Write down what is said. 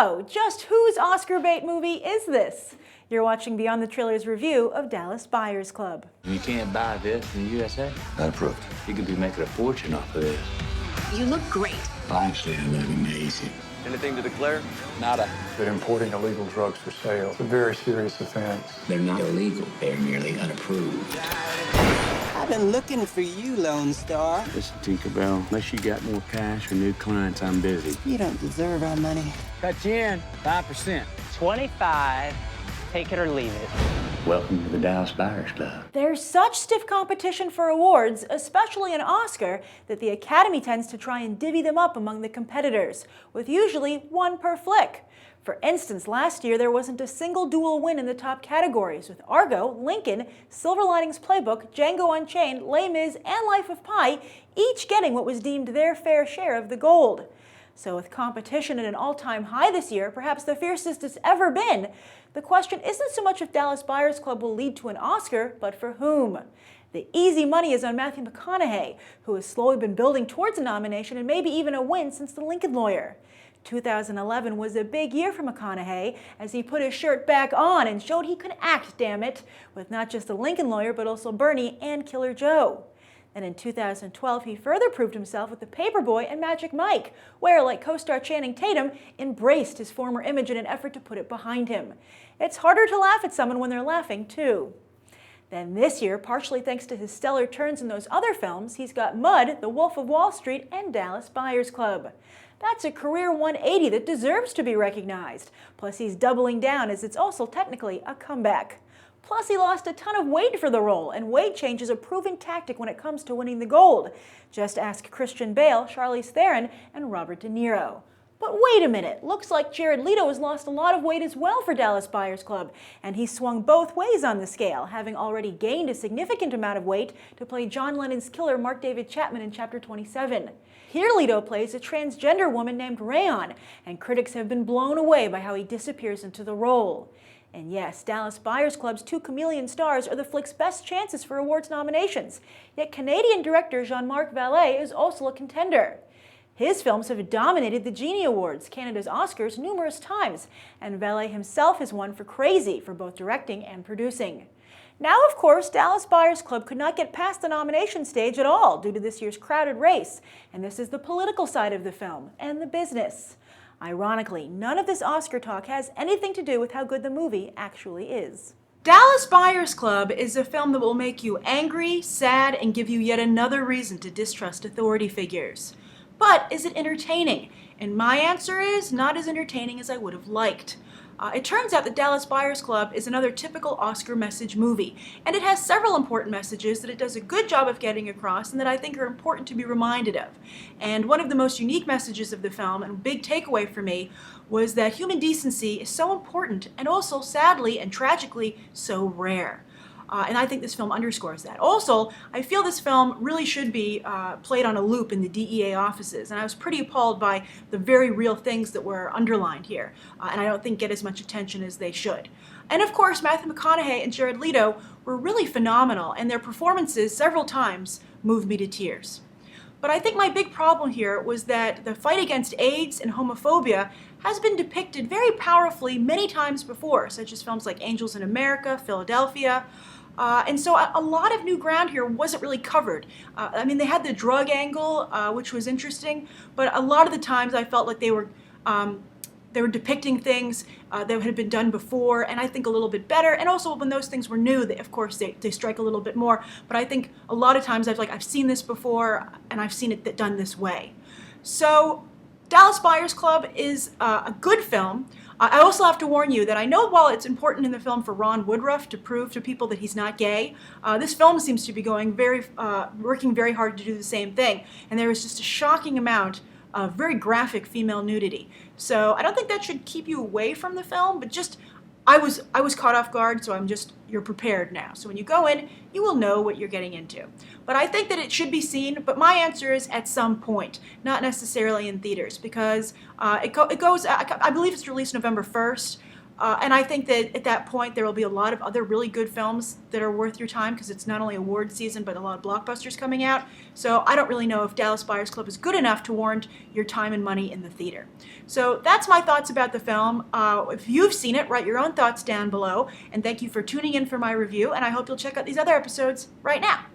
So, just whose Oscar bait movie is this? You're watching Beyond the Trailers review of Dallas Buyers Club. You can't buy this in the USA? Not approved. You could be making a fortune off of this. You look great. Actually, I look amazing. Anything to declare? Nada. They're importing illegal drugs for sale. It's a very serious offense. They're not illegal. They're merely unapproved. I've been looking for you, Lone Star. Listen, Tinkerbell, unless you got more cash or new clients, I'm busy. You don't deserve our money. Cut you in 5%. 25, take it or leave it. Welcome to the Dallas Buyers Club. There's such stiff competition for awards, especially an Oscar, that the Academy tends to try and divvy them up among the competitors, with usually one per flick. For instance, last year there wasn't a single dual win in the top categories, with Argo, Lincoln, Silver Linings Playbook, Django Unchained, Les Mis, and Life of Pi each getting what was deemed their fair share of the gold. So with competition at an all-time high this year, perhaps the fiercest it's ever been, the question isn't so much if Dallas Buyers Club will lead to an Oscar, but for whom. The easy money is on Matthew McConaughey, who has slowly been building towards a nomination and maybe even a win since The Lincoln Lawyer. 2011 was a big year for McConaughey as he put his shirt back on and showed he could act, damn it, with not just The Lincoln Lawyer, but also Bernie and Killer Joe. And in 2012, he further proved himself with The Paperboy and Magic Mike, where, like co-star Channing Tatum, embraced his former image in an effort to put it behind him. It's harder to laugh at someone when they're laughing, too. Then this year, partially thanks to his stellar turns in those other films, he's got Mud, The Wolf of Wall Street, and Dallas Buyers Club. That's a career 180 that deserves to be recognized. Plus, he's doubling down as it's also technically a comeback. Plus, he lost a ton of weight for the role, and weight change is a proven tactic when it comes to winning the gold. Just ask Christian Bale, Charlize Theron, and Robert De Niro. But wait a minute, looks like Jared Leto has lost a lot of weight as well for Dallas Buyers Club, and he's swung both ways on the scale, having already gained a significant amount of weight to play John Lennon's killer Mark David Chapman in Chapter 27. Here Leto plays a transgender woman named Rayon, and critics have been blown away by how he disappears into the role. And yes, Dallas Buyers Club's two chameleon stars are the flick's best chances for awards nominations, yet Canadian director Jean-Marc Vallée is also a contender. His films have dominated the Genie Awards, Canada's Oscars, numerous times, and Vallée himself has won for Crazy for both directing and producing. Now, of course, Dallas Buyers Club could not get past the nomination stage at all due to this year's crowded race, and this is the political side of the film, and the business. Ironically, none of this Oscar talk has anything to do with how good the movie actually is. Dallas Buyers Club is a film that will make you angry, sad, and give you yet another reason to distrust authority figures. But is it entertaining? And my answer is not as entertaining as I would have liked. It turns out that Dallas Buyers Club is another typical Oscar message movie, and it has several important messages that it does a good job of getting across and that I think are important to be reminded of. And one of the most unique messages of the film, and a big takeaway for me, was that human decency is so important and also, sadly and tragically, so rare. And I think this film underscores that. Also, I feel this film really should be played on a loop in the DEA offices, and I was pretty appalled by the very real things that were underlined here, and I don't think get as much attention as they should. And of course, Matthew McConaughey and Jared Leto were really phenomenal, and their performances several times moved me to tears. But I think my big problem here was that the fight against AIDS and homophobia has been depicted very powerfully many times before, such as films like Angels in America, Philadelphia, and so a lot of new ground here wasn't really covered. I mean, they had the drug angle, which was interesting, but a lot of the times I felt like they were depicting things that had been done before, and I think a little bit better. And also, when those things were new, of course, they strike a little bit more. But I think a lot of times I've seen this before, and I've seen it done this way. So, Dallas Buyers Club is a good film. I also have to warn you that I know while it's important in the film for Ron Woodruff to prove to people that he's not gay, this film seems to be working very hard to do the same thing. And there is just a shocking amount of very graphic female nudity. So I don't think that should keep you away from the film, but just I was caught off guard, so you're prepared now. So when you go in, you will know what you're getting into. But I think that it should be seen, but my answer is at some point, not necessarily in theaters, because it goes, I believe it's released November 1st, And I think that at that point there will be a lot of other really good films that are worth your time because it's not only award season but a lot of blockbusters coming out. So I don't really know if Dallas Buyers Club is good enough to warrant your time and money in the theater. So that's my thoughts about the film. If you've seen it, write your own thoughts down below. And thank you for tuning in for my review, and I hope you'll check out these other episodes right now.